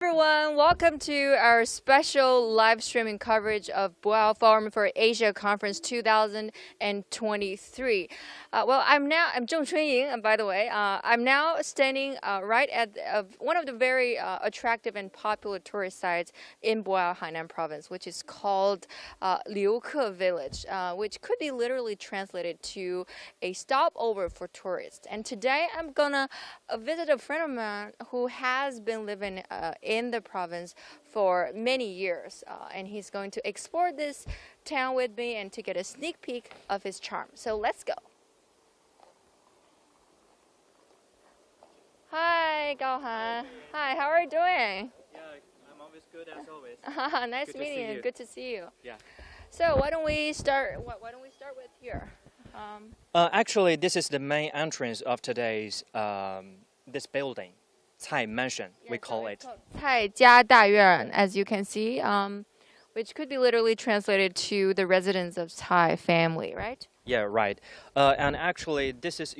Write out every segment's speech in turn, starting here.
Everyone, welcome to our special live streaming coverage of Boao Forum for Asia Conference 2023. I'm Zheng Chunying, and by the way, I'm now standing right at one of the very attractive and popular tourist sites in Boao, Hainan province, which is called Liuke Village, which could be literally translated to a stopover for tourists. And today I'm gonna visit a friend of mine who has been living in the province for many years, and he's going to explore this town with me and to get a sneak peek of his charm. So let's go. Hi, Gaohan. Hi, how are you doing? Yeah, I'm always good as always. Nice Good to meeting see you. you. Good to see you. Yeah. So why don't we start? Why don't we start with here? Actually, this is the main entrance of today's this building, Cai Mansion, we call it. Cai Jiasen, as you can see, which could be literally translated to the residence of Cai family, right? Yeah, right. And actually, this is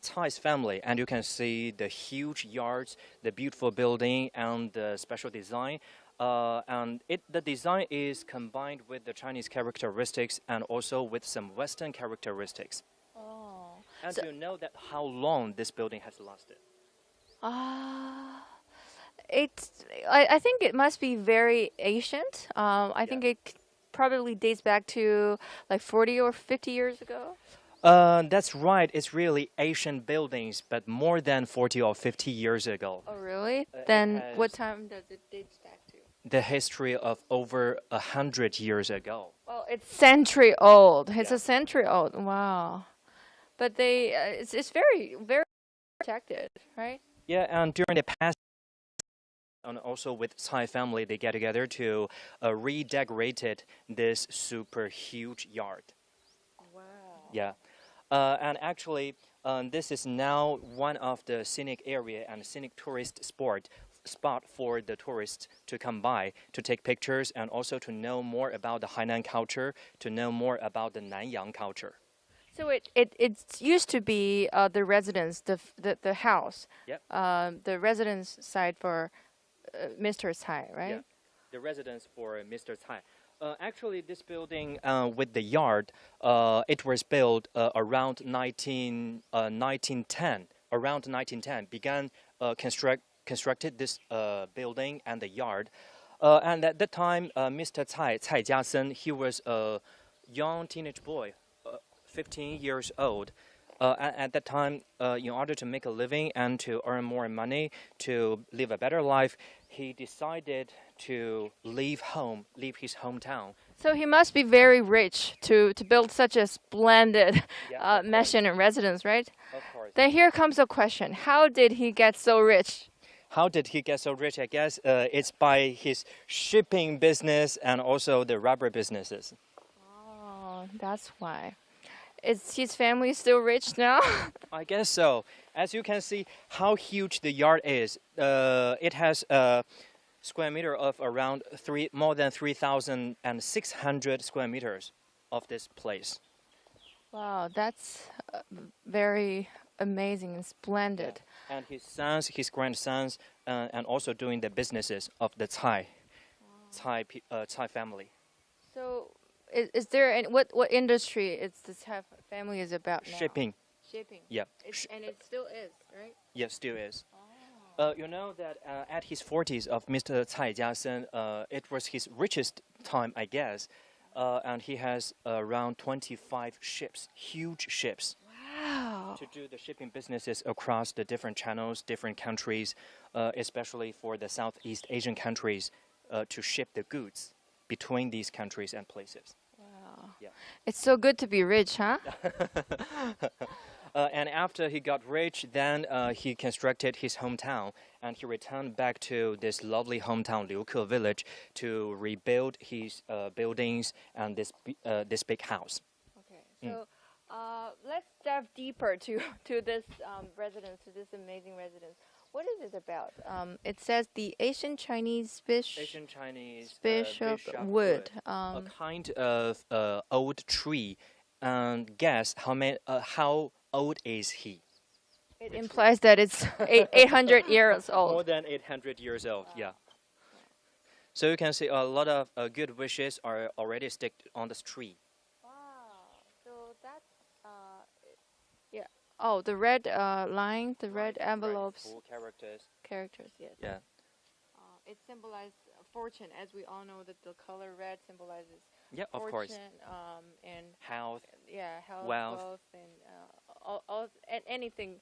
Cai's family, and you can see the huge yards, the beautiful building, and the special design. The design is combined with the Chinese characteristics and also with some Western characteristics. Oh. And do you know that how long this building has lasted? I think it must be very ancient. I think it probably dates back to like 40 or 50 years ago. That's right. It's really ancient buildings, but more than 40 or 50 years ago. Oh, really? It Then has- what time does it date back to? The history of over 100 years ago. Well, it's century old. It's Yeah. a century old. Wow. But it's very, very protected, right? Yeah, and during the past, and also with Tsai family, they get together to redecorated this super huge yard. Wow. Yeah, and actually, this is now one of the scenic area and scenic tourist spot for the tourists to come by to take pictures and also to know more about the Hainan culture, to know more about the Nanyang culture. So it used to be the residence, the house, Yep. the residence site for Mr. Cai, right? Yeah, the residence for Mr. Cai. Actually, this building with the yard, it was built around 1910. Around 1910, began constructed this building and the yard. And at that time, Mr. Cai Jiasen, he was a young teenage boy, 15 years old. At that time, in order to make a living and to earn more money, to live a better life, he decided to leave his hometown. So he must be very rich to build such a splendid Yeah, mansion and residence, right? Of course. Then here comes a question: how did he get so rich? How did he get so rich? I guess it's by his shipping business and also the rubber businesses. Oh, that's why. Is his family still rich now? I guess so. As you can see how huge the yard is. It has a square meter of around more than 3,600 square meters of this place. Wow, that's very amazing and splendid. And his sons, his grandsons, and also doing the businesses of the Tsai family. So, is there any, what industry is this family is about now? Shipping. Shipping. Yeah. And it still is, right? Yes, still is. You know that at his 40s of Mr. Cai Jiasen, it was his richest time, I guess. And he has around 25 ships, huge ships. Wow. To do the shipping businesses across the different channels, different countries, especially for the Southeast Asian countries, to ship the goods between these countries and places. Wow. Yeah. It's so good to be rich, huh? And after he got rich, then he constructed his hometown, and he returned back to this lovely hometown, Liuke Village, to rebuild his buildings and this big house. Okay. So, let's dive deeper to this residence, to this amazing residence. What is it about? It says the Asian Chinese Asian Chinese bishop bishop wood. a kind of old tree. And guess how old is he? It implies that it's 800 years old. More than 800 years old, yeah. So you can see a lot of good wishes are already stick on this tree. Wow. So that's yeah. Oh, the red line, the red envelopes. Full characters. Characters, yes. Yeah. It symbolizes fortune, as we all know that the color red symbolizes Yeah, of fortune, course. And Health. yeah, health, wealth. and and anything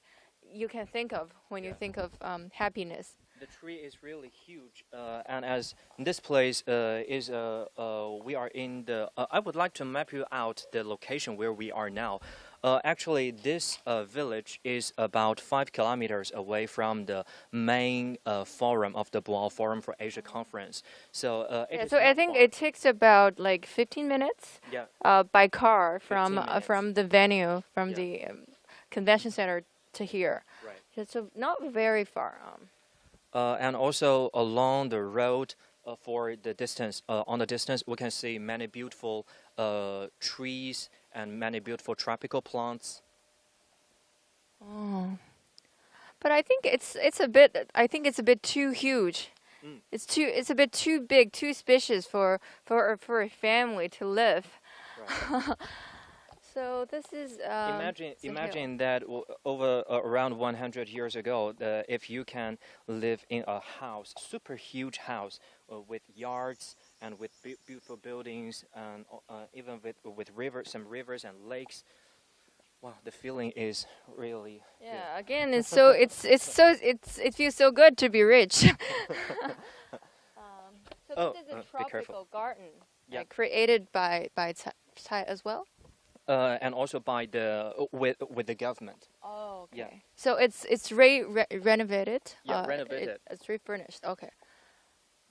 you can think of when you think of happiness. The tree is really huge, and as this place is, we are in the. I would like to map you out the location where we are now. Actually, this village is about 5 kilometers away from the main forum of the Boao Forum for Asia Conference. So, So I think it takes about like 15 minutes. Yeah. By car from 15 minutes. from the venue, from Yeah. the convention center to here. Right. So not very far. And also along the road for the distance, on the distance, we can see many beautiful trees and many beautiful tropical plants. Oh, but I think it's a bit. I think it's a bit too huge. It's a bit too big, too spacious for a family to live. Right. So this is imagine that over around 100 years ago, if you can live in a house, super huge house with yards and with beautiful buildings and even with rivers, some rivers and lakes. Wow, the feeling is really yeah. Again, it feels so good to be rich. So this is a tropical garden, created by Cai as well. And also by the with the government. Oh, okay. Yeah. So it's renovated. Yeah, renovated. It's refurnished. Okay.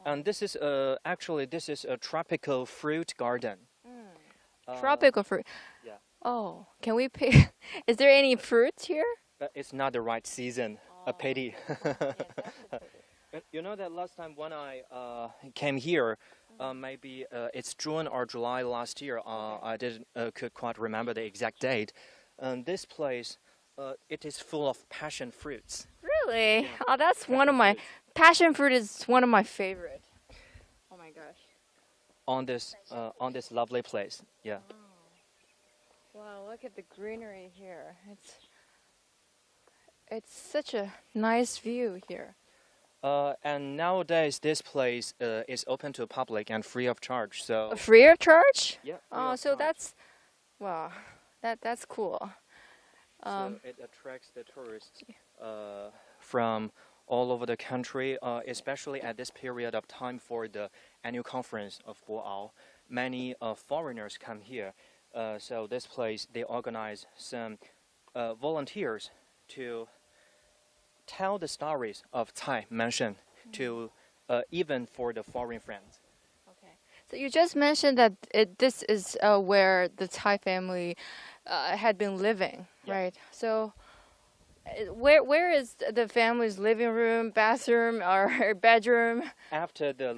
And this is actually this is a tropical fruit garden. Tropical fruit. Yeah. Oh, can we pick? Is there any fruits here? But it's not the right season. A pity. Yes, that's a pity. You know that last time when I came here, maybe it's June or July last year. I didn't could quite remember the exact date. This place, it is full of passion fruits. Really? Yeah. Oh, that's one of my passion fruit is one of my favorite. Oh my gosh. On this lovely place. Yeah. Oh. Wow, look at the greenery here. It's such a nice view here. And nowadays, this place is open to public and free of charge. So Free of charge? yeah. Oh, so that's wow, that's cool. So it attracts the tourists from all over the country, especially at this period of time for the annual conference of Boao. Many foreigners come here. So this place, they organize some volunteers to tell the stories of Cai mentioned to even for the foreign friends. Okay. So you just mentioned that this is where the Cai family had been living, right? So where is the family's living room, bathroom, or bedroom? After the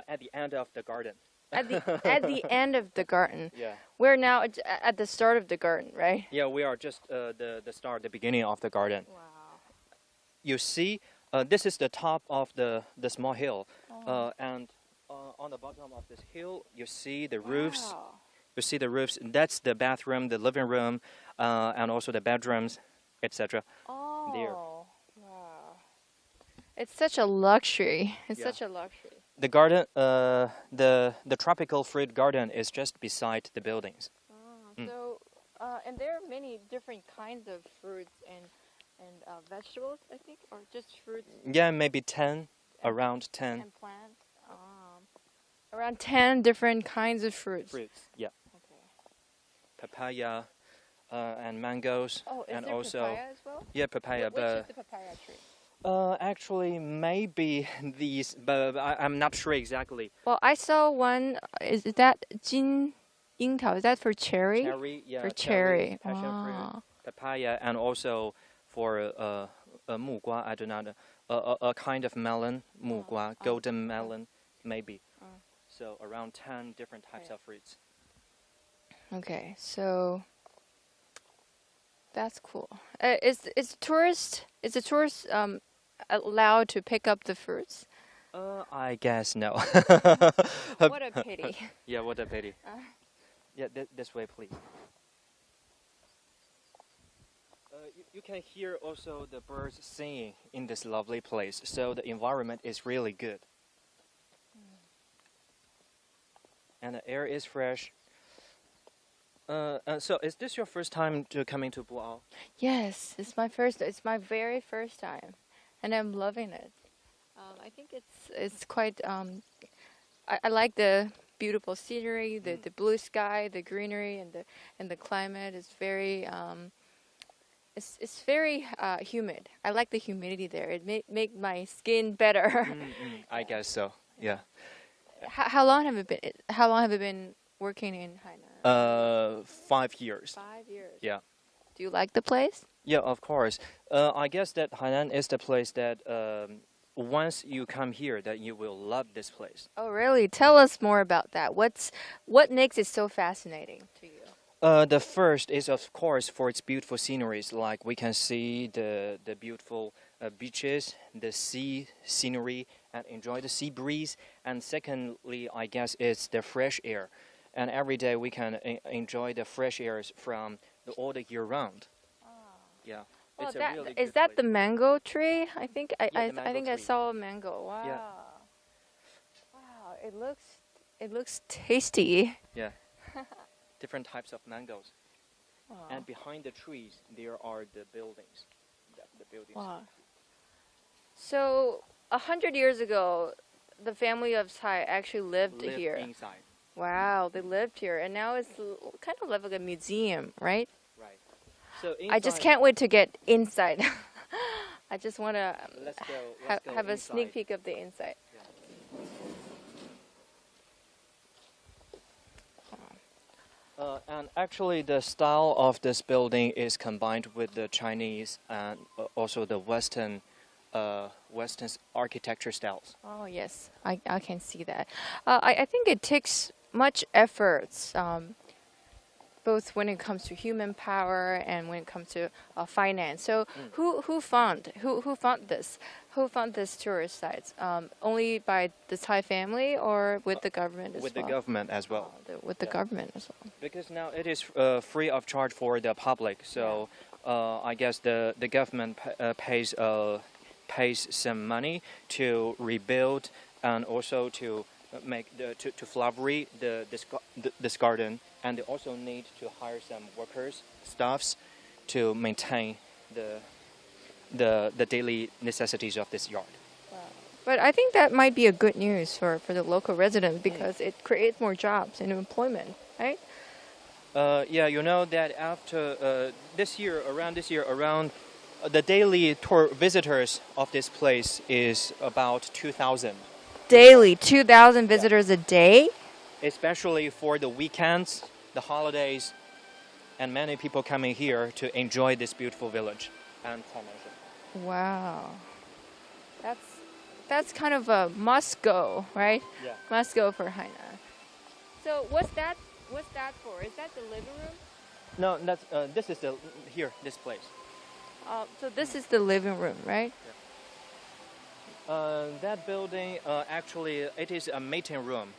at the end of the garden. At the end of the garden. Yeah. We're now at the start of the garden, right? Yeah, we are just the start, the beginning of the garden. Wow. You see, this is the top of the small hill, and on the bottom of this hill, you see the roofs. Wow. You see the roofs. That's the bathroom, the living room, and also the bedrooms, etc. Oh. There. Wow. It's such a luxury. It's such a luxury. The garden, the tropical fruit garden is just beside the buildings. So, and there are many different kinds of fruits and vegetables, I think, or just fruits. Yeah, maybe 10, around 10. And plants. Around 10 different kinds of fruits. Yeah. Okay. Papaya, and mangoes, Oh, is and there also papaya as well? yeah, papaya. Which is the papaya tree? Actually, maybe these, but I'm not sure exactly. Well, I saw one. Is that Yingtao? Is that for cherry? Cherry, yeah. For cherry. Passion fruit, Wow. papaya, and also for mugua. I do not know. A kind of melon, mugua, golden melon, maybe. So around 10 different types of fruits. Okay, so That's cool. Is the tourist allowed to pick up the fruits? I guess no. What a pity. Yeah, what a pity. Yeah, this way, please. You can hear also the birds singing in this lovely place, so the environment is really good. And the air is fresh. So is this your first time to coming to Boao? Yes, it's my very first time, and I'm loving it. I think it's quite. I like the beautiful scenery, the blue sky, the greenery, and the climate is very. It's very humid. I like the humidity there. It make my skin better. I guess so. Yeah. How long have you been? How long have you been working in Hainan? 5 years. 5 years. Yeah. Do you like the place? Yeah, of course. I guess that Hainan is the place that once you come here, that you will love this place. Oh, really? Tell us more about that. What makes it so fascinating to you? The first is, of course, for its beautiful sceneries. Like we can see the beautiful beaches, the sea scenery, and enjoy the sea breeze. And secondly, I guess it's the fresh air. And every day we can enjoy the fresh airs from all the year round. Yeah. Oh, It's a really is good that the place. mango tree? I think the I mango think I tree. saw a mango. Wow. Yeah. Wow, it looks tasty. Yeah. Different types of mangoes. Wow. And behind the trees, there are the buildings. The buildings. Wow. So 100 years ago, the family of Cai actually lived Live here. inside. Wow, they lived here, and now it's kind of like a museum, right? Right. So I just inside- can't wait to get inside. I just want to Let's go have a sneak inside. peek of the inside. And actually, the style of this building is combined with the Chinese and also the Western architecture styles. Oh yes, I can see that. I think it takes much efforts, both when it comes to human power and when it comes to finance. So who fund this? Who fund this tourist sites? Only by the Thai family or with the government as With well? the government as well. With the Yeah. government as well. Because now it is free of charge for the public. So I guess the government pays some money to rebuild and also to make to flowery this garden, and they also need to hire some workers, staffs, to maintain the daily necessities of this yard. But I think that might be a good news for the local residents because it creates more jobs and employment, right? Yeah, you know that after around the daily tour visitors of this place is about 2,000. Daily, 2,000 visitors a day? Especially for the weekends, the holidays, and many people coming here to enjoy this beautiful village and formation. Wow. That's kind of a must go, right? Yeah. Must go for Hainan. So what's that for? Is that the living room? No, that's this is this place. So this is the living room, right? That building actually it is a meeting room.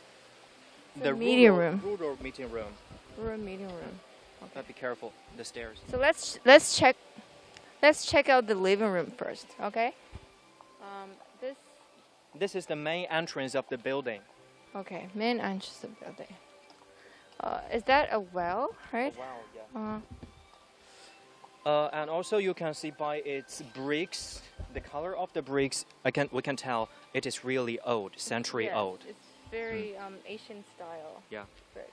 The meeting room. Rural meeting room. Meeting room. But be careful, the stairs. So let's check out the living room first, okay? This is the main entrance of the building. Okay, main entrance of the building. Is that a well, right? Wow, yeah. And also you can see by its bricks, the color of the bricks, we can tell it is really old, century old. It's very Asian style. Yeah. Brick.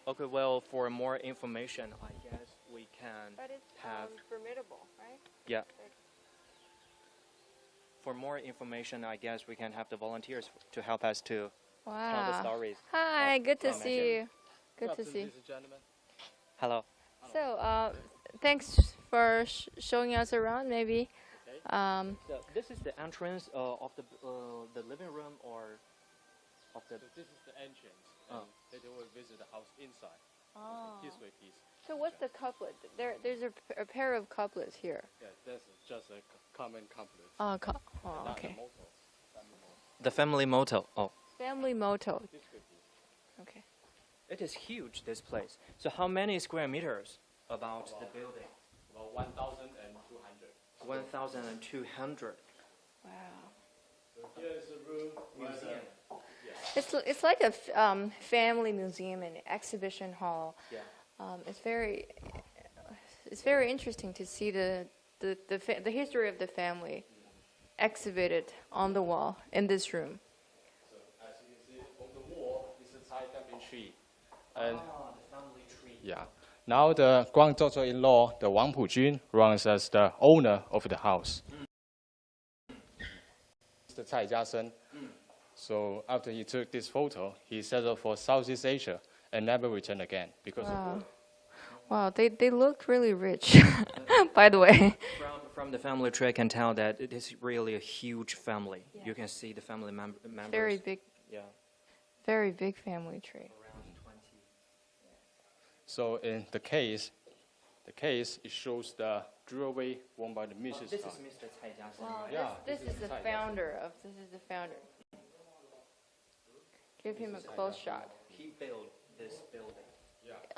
Okay, well, for more information, I guess we can But it's have. formidable, right? Yeah. For more information, I guess we can have the volunteers to help us to tell the Wow. stories. Hi, good to Formation. see you. Good to see you. Ladies and gentlemen. Hello. So, thanks for showing us around. Maybe. So this is the entrance of the living room or of the. So this is the entrance. And later we'll visit the house inside. Oh. This way, please. So what's the couplet? There's a pair of couplets here. Yeah, that's just a common couplet. Oh, Not okay. the motto. Family motto. The family motto. Oh, Family motto. This could be. Okay. it is huge, this place. So how many square meters about the building? About 1,200. 1,200. Wow. So here is a room. Museum. It's like a family museum and exhibition hall. Yeah. It's very interesting to see the history of the family exhibited on the wall in this room. So as you can see on the wall is a Cai family tree. And the family tree. yeah. Now the granddaughter-in-law, the Wang Pujun, runs as the owner of the house. Mr. Cai Jiasen. So after he took this photo, he settled for Southeast Asia and never returned again because of war. Wow, they looked really rich, by the way. From the family tree, I can tell that it is really a huge family. Yeah. You can see the family members. Very big. Yeah. Very big family tree. Around 20. So in the case, it shows the jewelry worn by the Mrs. This Cai. is Mr. Cai Jiasen, Wow, right? Yeah, this this is is the Cai Jiasen. founder. Give him a close shot. He built this building.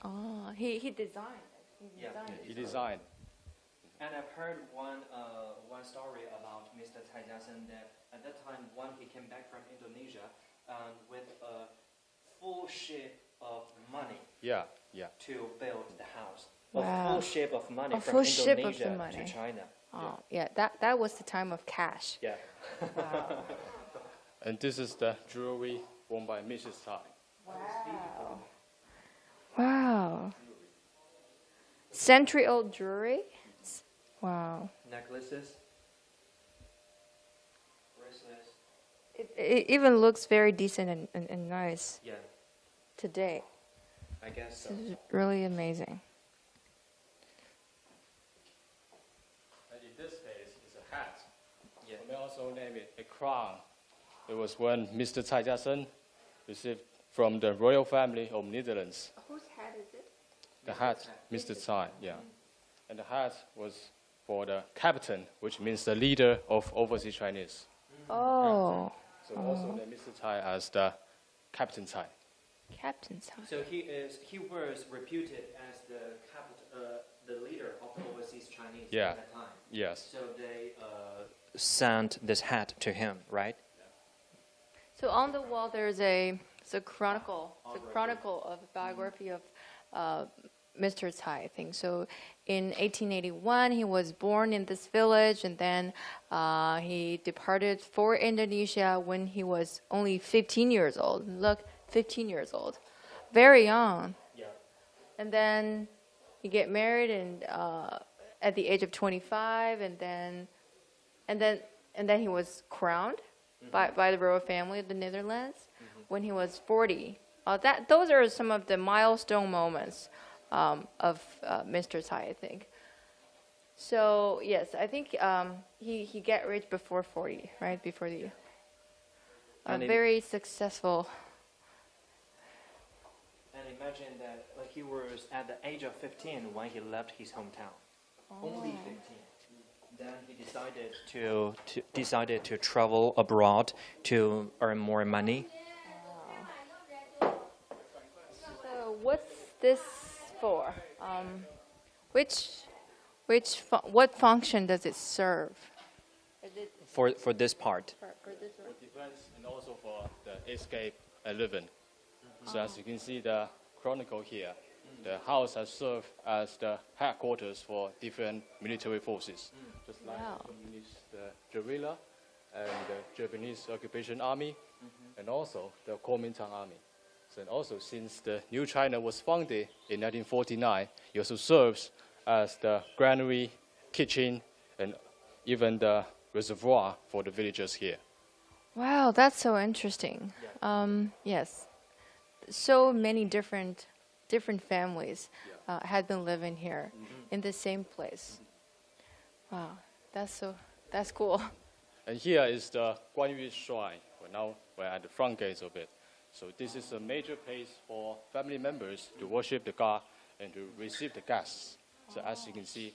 Oh, he designed it. Yeah. He designed. And I've heard one story about Mr. Cai Jiasen that at that time when he came back from Indonesia with a full ship of money Yeah. to build the house. Wow. A full ship of money A from full ship of Indonesia the money. to China. Oh, yeah. That was the time of cash. Yeah. Wow. And this is the jewelry worn by Mrs. Cai. Wow. Wow. Century-old jewelry. Wow. Necklaces, bracelets. It even looks very decent and nice Yeah, today. I guess so. This is really amazing. And in this case, it's a hat. Yeah. We may also name it a crown. It was when Mr. Cai Jiasen received from the royal family of Netherlands. Whose hat is it? The hat, Mr. Cai, yeah. And the hat was for the captain, which means the leader of overseas Chinese. Oh, So also name Mr. Cai as the Captain Cai. Captain's hat. So he was reputed as the leader of overseas Chinese Yeah. at that time. Yes. So they sent this hat to him, right? So on the wall there's a chronicle. It's a chronicle of a biography of Mr. Cai, I think. So in 1881 he was born in this village, and then he departed for Indonesia when he was only 15 years old. Look, 15 years old, very young. Yeah. And then he get married and at the age of 25, and then he was crowned by the royal family of the Netherlands when he was 40. Those are some of the milestone moments of Mr. Cai, I think. So yes, I think he get rich before 40, right? Before the very successful. And imagine that he was at the age of 15 when he left his hometown. Only 15. Then he decided to travel abroad to earn more money. So what's this for? What function does it serve? Is it For this part. for this one? For defense and also for the escape and living. So as you can see the chronicle here, the house has served as the headquarters for different military forces, just like Wow. the Communist guerrilla and the Japanese occupation army, and also the Kuomintang army. So, and also since the new China was founded in 1949, it also serves as the granary, kitchen, and even the reservoir for the villagers here. Wow, that's so interesting. Yes, so many different families had been living here in the same place. Wow, that's cool. And here is the Guanyu Shrine. Now we're at the front gates of it. So this is a major place for family members to worship the god and to receive the guests. So as you can see,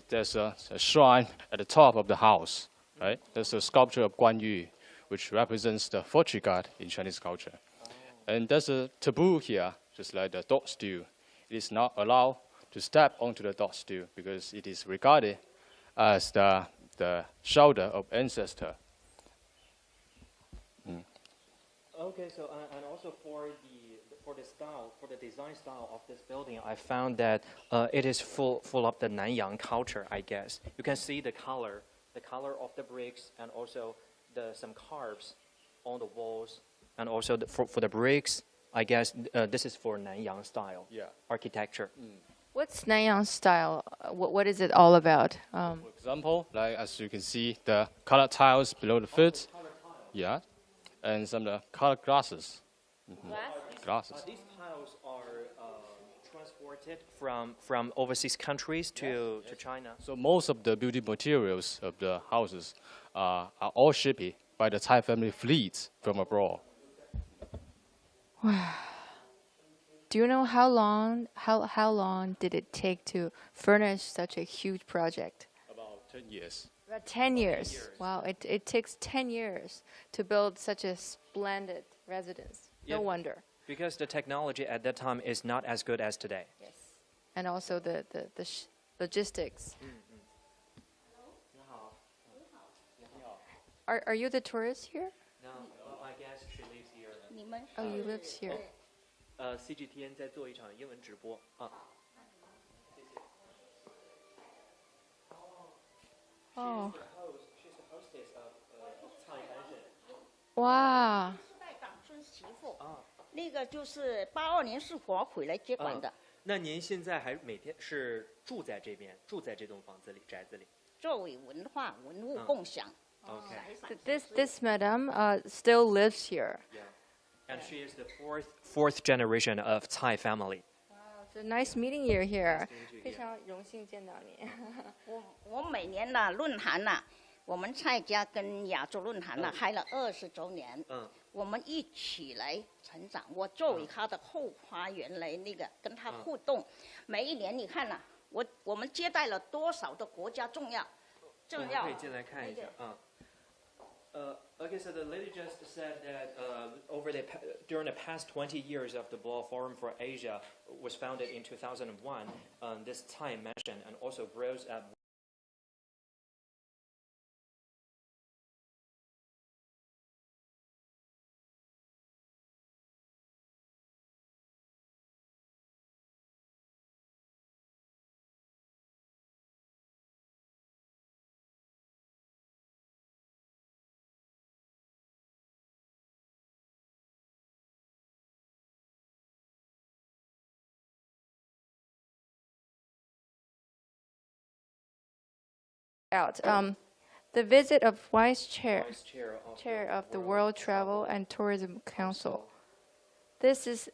there's a shrine at the top of the house, right? There's a sculpture of Guan Yu, which represents the fortune god in Chinese culture. And there's a taboo here, just like the dog stew. It is not allowed to step onto the dog stew because it is regarded as the shoulder of ancestor. Okay, so and also for the design style of this building, I found that it is full of the Nanyang culture, I guess. You can see the color of the bricks, and also some carves on the walls, and also for the bricks, I guess this is for Nanyang style architecture. What's Nanyang style? What is it all about? For example, like as you can see, the colored tiles below the foot, and some of the colored glasses. Glasses. These tiles are transported from overseas countries to China. So most of the building materials of the houses are all shipped by the Thai family fleets from abroad. Do you know how long did it take to furnish such a huge project? About 10 years. About 10 years. Wow, it takes 10 years to build such a splendid residence. No wonder. Because the technology at that time is not as good as today. Yes. And also the logistics. Are you the tourist here? No, I guess she lives here. Oh, you live here. CGTN 在做一场英文直播啊。Oh. She's the hostess of Cai Jiasen. 哇。那个就是82年是我回来接管的。那您现在还每天是住在这边，住在这栋房子里、宅子里？作为文化文物共享。Okay. This madam still lives here. Yeah. And she is the fourth generation of Cai family. Wow, it's a nice meeting you here. 非常荣幸见到你。我每年呢论坛呢，我们蔡家跟亚洲论坛呢开了20周年。我们一起来成长。我作为他的后花园来那个跟他互动。每一年你看呐，我们接待了多少的国家重要。我们可以进来看一下啊。Okay, so the lady just said that during the past 20 years of the Boao Forum for Asia was founded in 2001, this Thai mansion and also grows up. Out. The visit of Vice Chair of the World Travel and Tourism Council. This is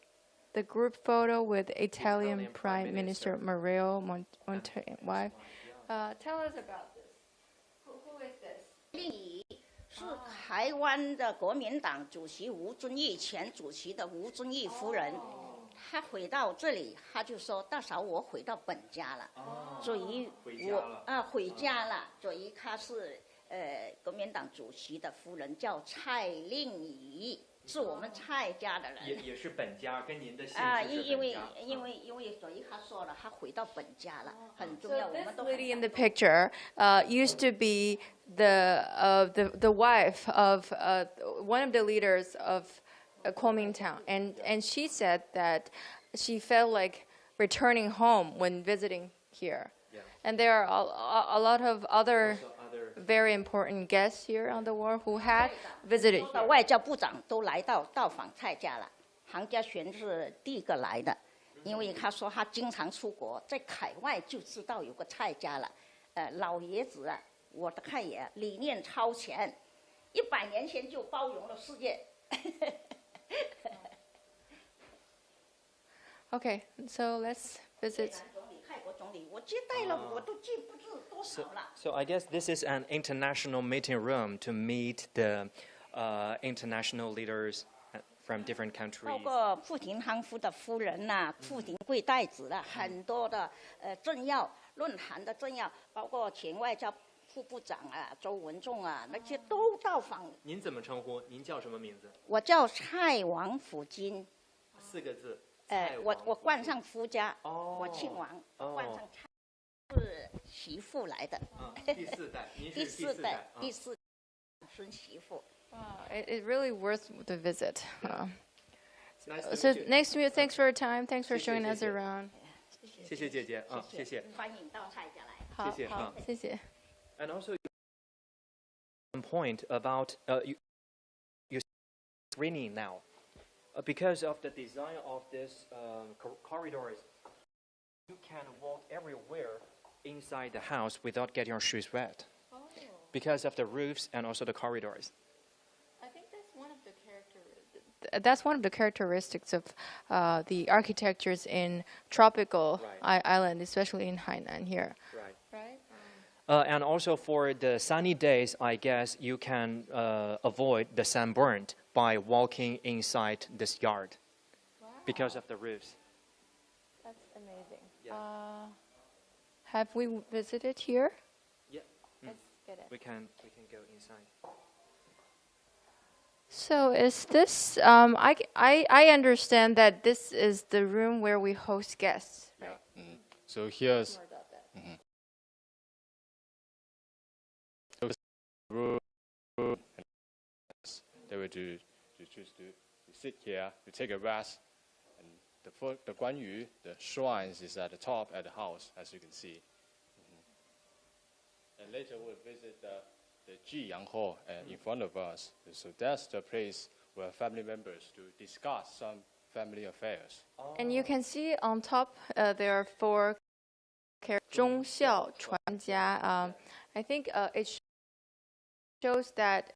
the group photo with Italian Prime Minister Mario Monti wife. Tell us about this. Who is this? 丽是台湾的国民党主席吴遵义前主席的吴遵义夫人。他回到这里，他就说：“大嫂，我回到本家了。”所以回家了。所以他是国民党主席的夫人，叫蔡令仪，是我们蔡家的人。也是本家，跟您的姓氏是本家。因为所以他说了，他回到本家了，很重要。我们都。This lady in the picture used to be the wife of one of the leaders of Kuomintang, and she said that she felt like returning home when visiting here. Yeah. And there are a lot of other very important guests here on the world who had visited here. 外交部长都来到访蔡家了，杭家璇是第一个来的，因为他说他经常出国，在海外就知道有个蔡家了。老爷子啊，我的看爷理念超前，100年前就包容了世界。Okay, so let's visit. So I guess this is an international meeting room to meet the international leaders from different 包 countries. 括富廷康夫的夫人呐、富廷贵太子啦，很多的政要论坛的政要，包括前外交副部长啊周文重啊，那些都到访。您怎么称呼？您叫什么名字？我叫蔡王府金， 4个字。我冠上夫家，哦我姓王，哦冠上蔡，是媳妇来的，第4代，您是第4代。第4孙媳妇。Wow, it really worth the visit. Nice to So meet you. nice to meet you. Thanks for your time. Thanks for 谢谢， showing us 谢谢。 around. 谢谢姐姐啊，谢谢。欢迎到蔡家来。好，谢谢好，谢谢。 And also, one point about you screening now, because of the design of this corridors, you can walk everywhere inside the house without getting your shoes wet, because of the roofs and also the corridors. I think that's one of the characteristics of the architectures in tropical island, especially in Hainan here. Right. Right. And also for the sunny days, I guess you can avoid the sunburn by walking inside this yard, because of the roofs. That's amazing. Yeah. Have we visited here? Yeah. Let's get it. We can go inside. So is this? I understand that this is the room where we host guests. Right. So here's More about that. room. They were to choose to sit here to take a rest. And the Guanyu, the shrines, is at the top at the house, as you can see. And later we'll visit the Qionghai in front of us. So that's the place where family members to discuss some family affairs. And you can see on top there are 4 characters. 忠孝传家. I think it shows that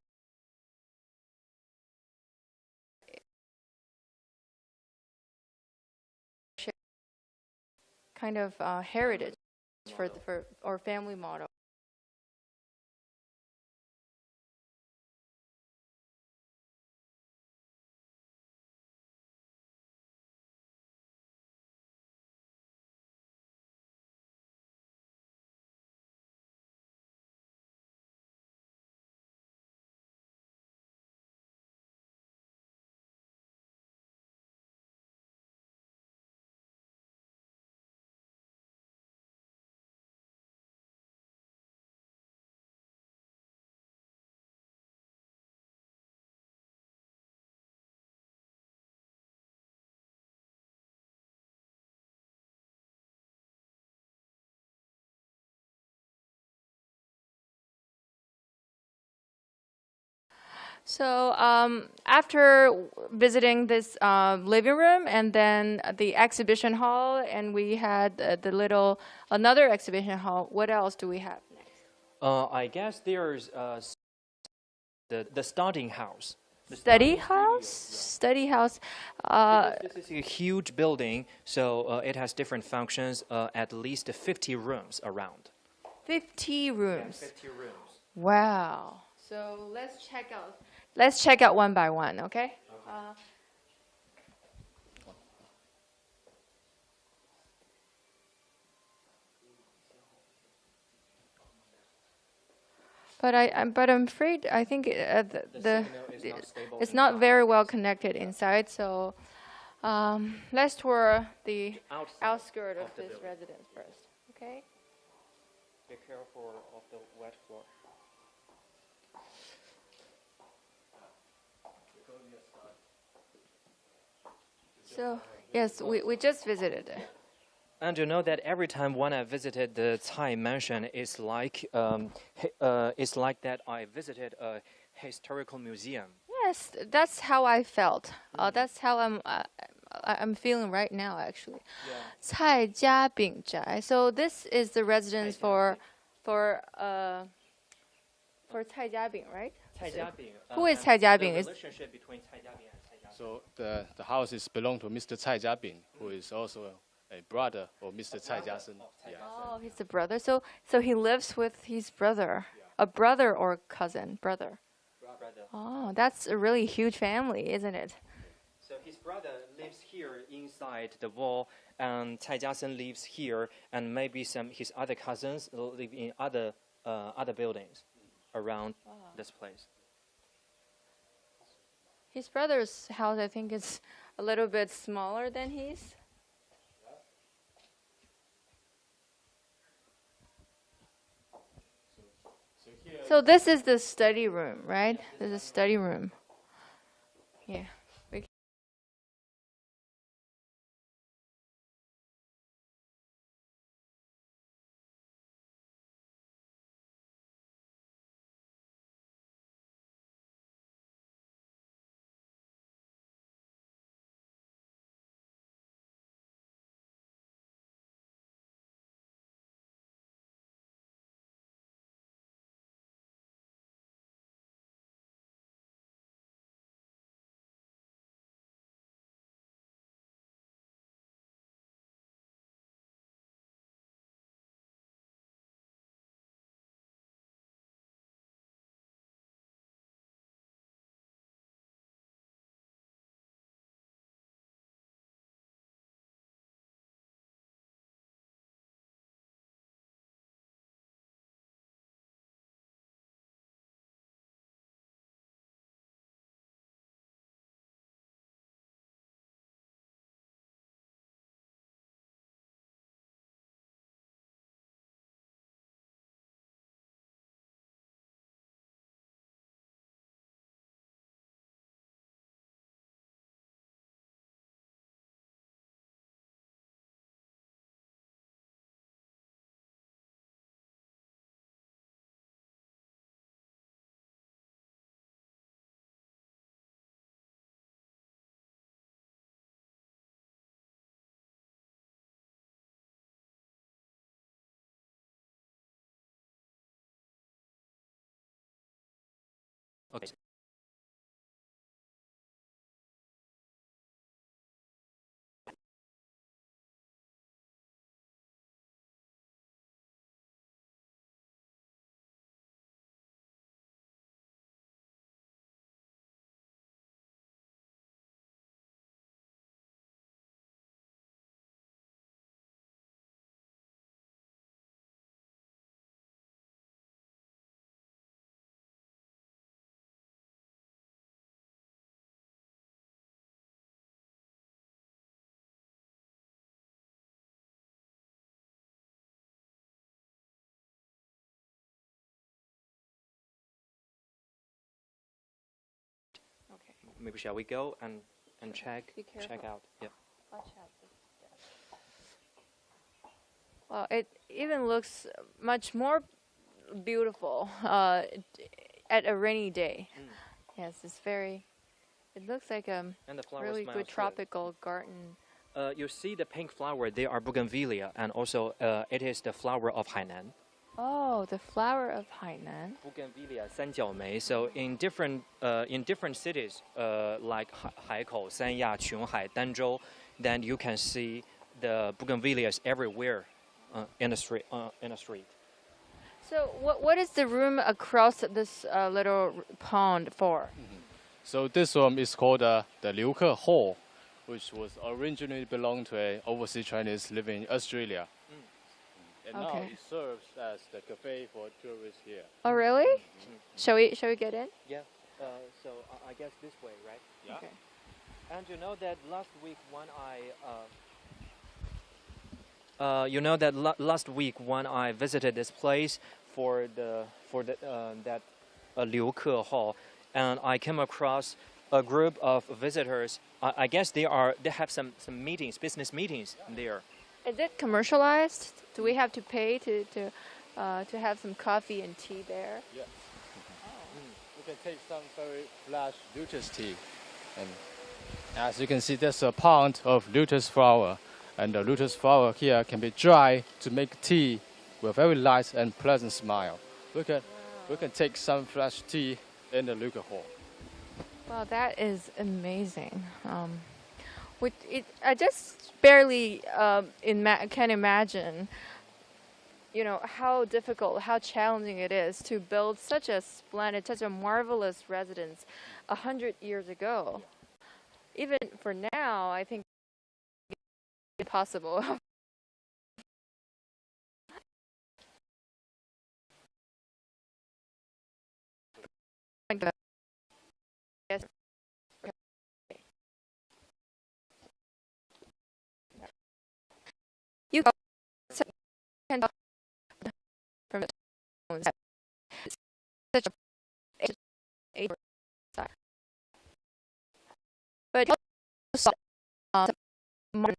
kind of heritage for or family model. So after visiting this living room and then the exhibition hall, and we had another exhibition hall. What else do we have next? I guess there's the studying house. Study house? Study house. This is a huge building, so it has different functions, at least 50 rooms around. 50 rooms. Yeah, 50 rooms. Wow. So let's check out. Let's check out one by one, okay? But I'm afraid I think it's not very well connected inside. So let's tour the outskirts of this residence first, okay? Be careful of the wet floor. So yes, we just visited it. And you know that every time when I visited the Cai mansion, it's like that I visited a historical museum. Yes, that's how I felt. That's how I'm feeling right now, actually. Cai Jiasen. So this is the residence for Cai Jiasen, right? Cai Jiasen. Who is Cai Jiasen? The relationship between Cai Jiasen and Cai Jiasen. So the houses belong to Mr. Cai Jiasen, who is also a brother of Mr. Cai Jiasen. Yeah. Oh, he's a brother. So he lives with his brother, a brother or cousin, brother. Brother. Oh, that's a really huge family, isn't it? lives here inside the wall, and Cai Jiasen lives here, and maybe his other cousins live in other buildings around this place. His brother's house, I think, is a little bit smaller than his. So this is the study room, right? This is a study room. Yeah. Okay. Okay. Maybe shall we go and check out? Yeah. Watch out. Well, it even looks much more beautiful at a rainy day. Yes, it's very. It looks like a And the flowers really smells good tropical garden. You see the pink flower, they are bougainvillea, and also it is the flower of Hainan. Oh, the flower of Hainan. Bougainvillea, 三角梅. So in different cities like Haikou, Sanya, Qionghai, Danzhou, then you can see the bougainvilleas everywhere in the street. So what is the room across this little pond for? So this room is called the Liuke Hall, which was originally belonged to an overseas Chinese living in Australia. And now it serves as the cafe for tourists here. Oh, really? Shall we get in? Yeah. So I guess this way, right? Yeah. Okay. And you know that last week when I visited this place for that Liuke Hall, and I came across a group of visitors. I guess they have some meetings, business meetings there. Is it commercialized? Do we have to pay to have some coffee and tea there? Yeah. You can take some very flash lotus tea. And as you can see, there's a pond of lotus flower. And the lotus flower here can be dried to make tea with a very light and pleasant smile. We can take some fresh tea in the Liuke Hall. Wow, that is amazing. I just barely can imagine, how difficult, how challenging it is to build such a splendid, such a marvelous residence 100 years ago. even for now, I think it's possible. Yes. You can talk from such a but also modern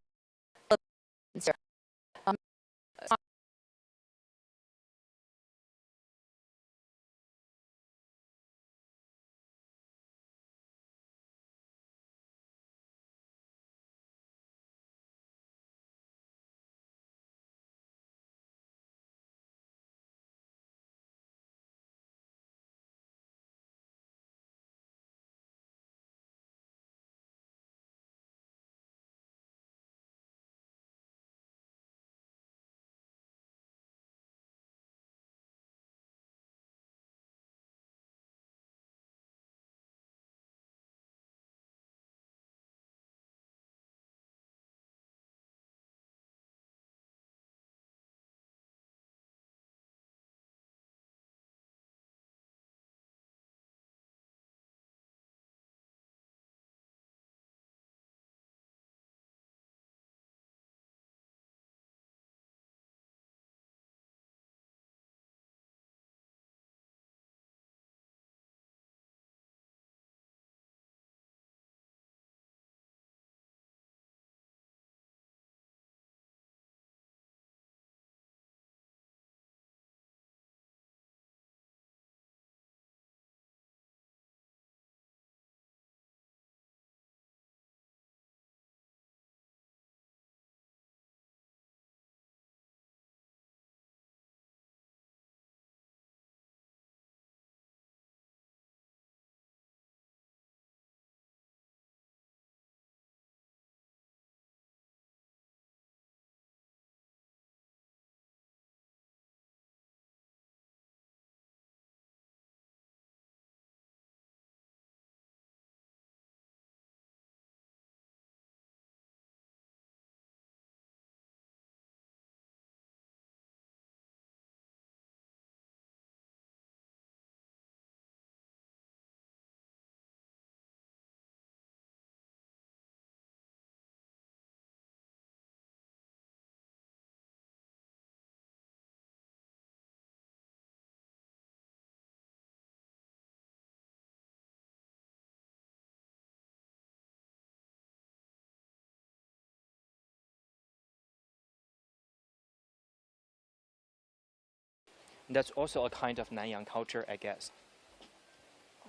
That's also a kind of Nanyang culture, I guess.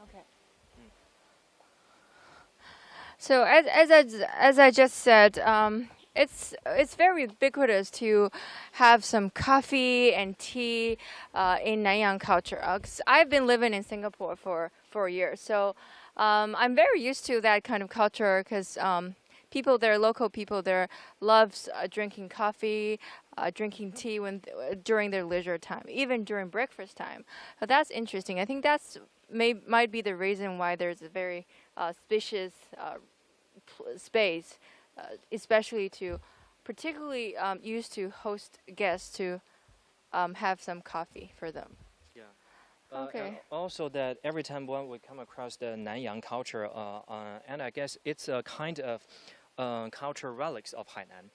Okay. So as I just said, it's very ubiquitous to have some coffee and tea in Nanyang culture. 'Cause I've been living in Singapore for 4 years, so I'm very used to that kind of culture because people there, local people there, loves drinking coffee, drinking tea during their leisure time, even during breakfast time. So that's interesting. I think might be the reason why there's a very spacious space, especially particularly used to host guests to have some coffee for them. Yeah. Okay. And also that every time one would come across the Nanyang culture, and I guess it's a kind of cultural relics of Hainan,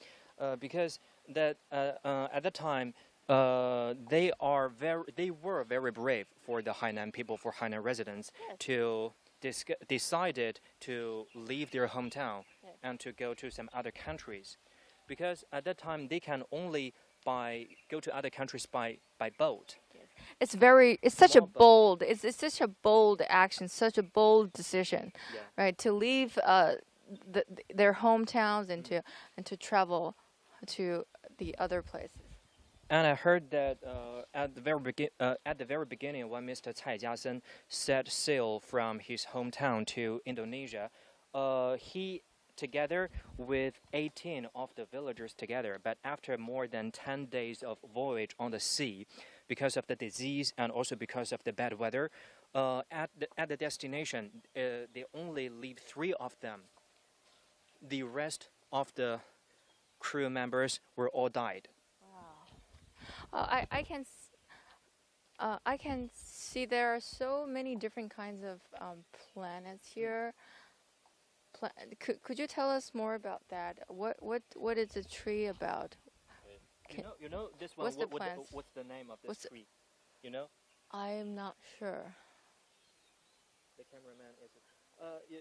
because that at the time they were very brave for the Hainan people, for Hainan residents, Yes. to decided to leave their hometown Yes. and to go to some other countries, because at that time they can only go to other countries by boat. It's such a Small boat. bold, it's such a bold action, such a bold decision, Yeah. right? To leave their hometowns and to travel to the other places. And I heard that at the very beginning, when Mr. Cai Jiasen set sail from his hometown to Indonesia, he together with 18 of the villagers together. But after more than 10 days of voyage on the sea, because of the disease and also because of the bad weather, at the destination, they only leave 3 of them the rest of the crew members were all died. I can see there are so many different kinds of planets here. Could you tell us more about that? What is the tree about? You know this one. What's the plants? What's the name of this tree? You know? I'm not sure. The cameraman is.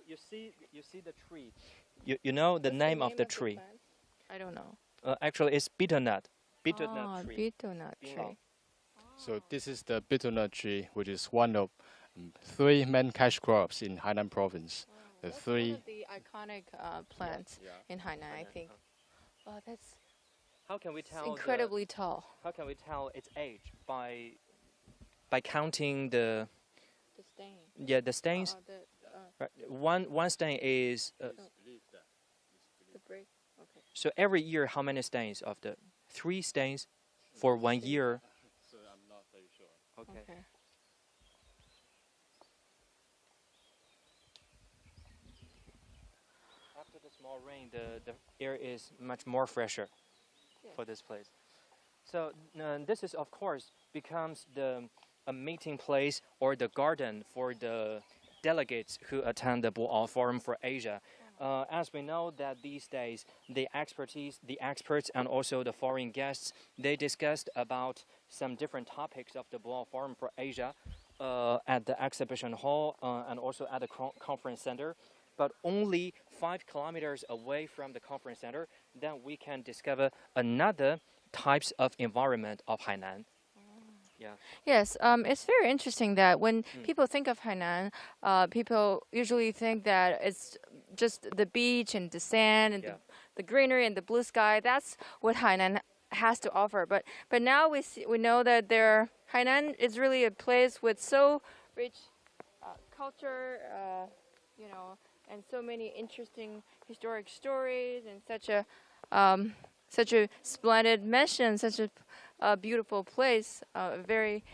You see the tree. You know the name of the tree? I don't know. Actually, it's bitter nut. Bitter nut tree. Bitter nut tree. So this is the bitter nut tree, which is one of 3 main cash crops in Hainan province. The That's 3. one of the iconic plants in Hainan, I think. Oh, that's How can we tell? incredibly tall. How can we tell its age by counting the The stain. the stains? Right. One stain is. The break. Okay. So every year, how many stains of the 3 stains for 1 year? So I'm not very sure. Okay. After the small rain, the air is much more fresher for this place. So this is, of course, becomes a meeting place or the garden for the delegates who attend the Boao Forum for Asia. As we know that these days, the experts, and also the foreign guests, they discussed about some different topics of the Boao Forum for Asia at the exhibition hall and also at the conference center. But only 5 kilometers away from the conference center, then we can discover another types of environment of Hainan. Yeah. Yes, it's very interesting that when people think of Hainan, people usually think that it's just the beach and the sand and the greenery and the blue sky. That's what Hainan has to offer. But now we know that Hainan is really a place with so rich culture, and so many interesting historic stories, and such a splendid mansion, such a beautiful place, very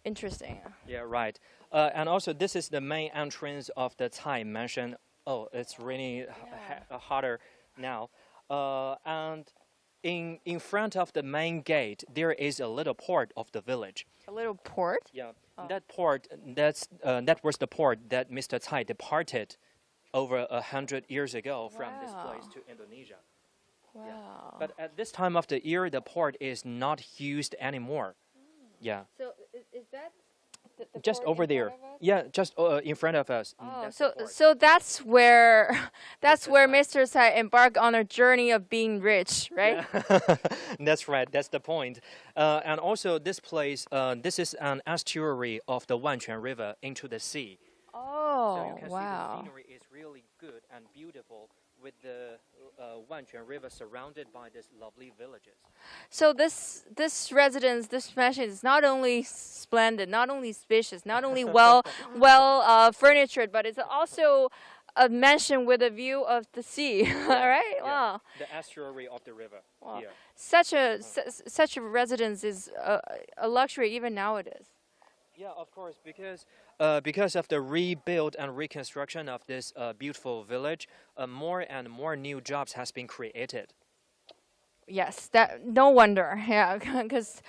interesting. Yeah, right. And also, this is the main entrance of the Cai mansion. Oh, it's really hotter now. And in front of the main gate, there is a little port of the village. A little port? Yeah, that port, that was the port that Mr. Cai departed over 100 years ago from this place to Indonesia. Wow. Yeah. But at this time of the year, the port is not used anymore. Yeah. So is that the just port over in there? front of us? Yeah, just in front of us. Oh, That's the port. so that's where Mr. Tsai embarked on a journey of being rich, right? Yeah. That's right. That's the point. And also, this place, this is an estuary of the Wanquan River into the sea. Oh, So you can see the wow. scenery is really good and beautiful with the Wanquan River surrounded by these lovely villages. So this residence, this mansion is not only splendid, not only spacious, not only well furnitured, but it's also a mansion with a view of the sea. Right? Yeah. Wow. The estuary of the river. Wow. Here. Such a residence is a luxury even nowadays. Yeah, of course, because of the rebuild and reconstruction of this beautiful village, more and more new jobs has been created. Yes, that no wonder. Yeah, because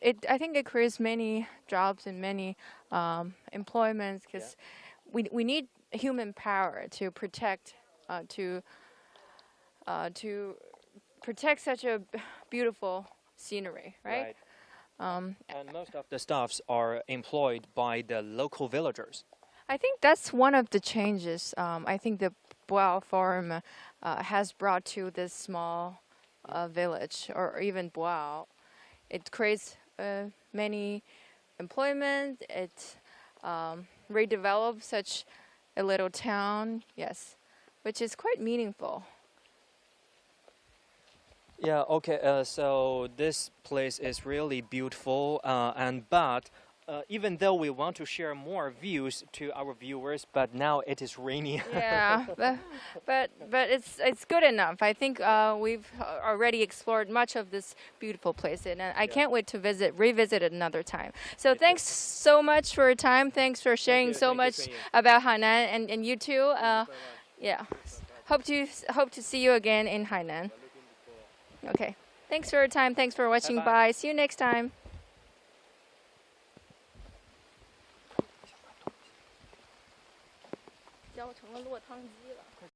I think it creates many jobs and many employments. Because we need human power to protect such a beautiful scenery, right? And most of the staffs are employed by the local villagers. I think that's one of the changes. I think the Boao Forum has brought to this small village, or even Boao. It creates many employment. It redevelops such a little town, yes, which is quite meaningful. Yeah, okay, so this place is really beautiful, but even though we want to share more views to our viewers, but now it is raining. Yeah, but it's good enough. I think we've already explored much of this beautiful place, and I can't wait to revisit it another time. So thanks so much for your time. Thanks for sharing so much about Hainan, and you too. Yeah. hope to see you again in Hainan. Okay. Thanks for your time. Thanks for watching. Bye-bye. Bye. See you next time. 教成了落汤鸡了。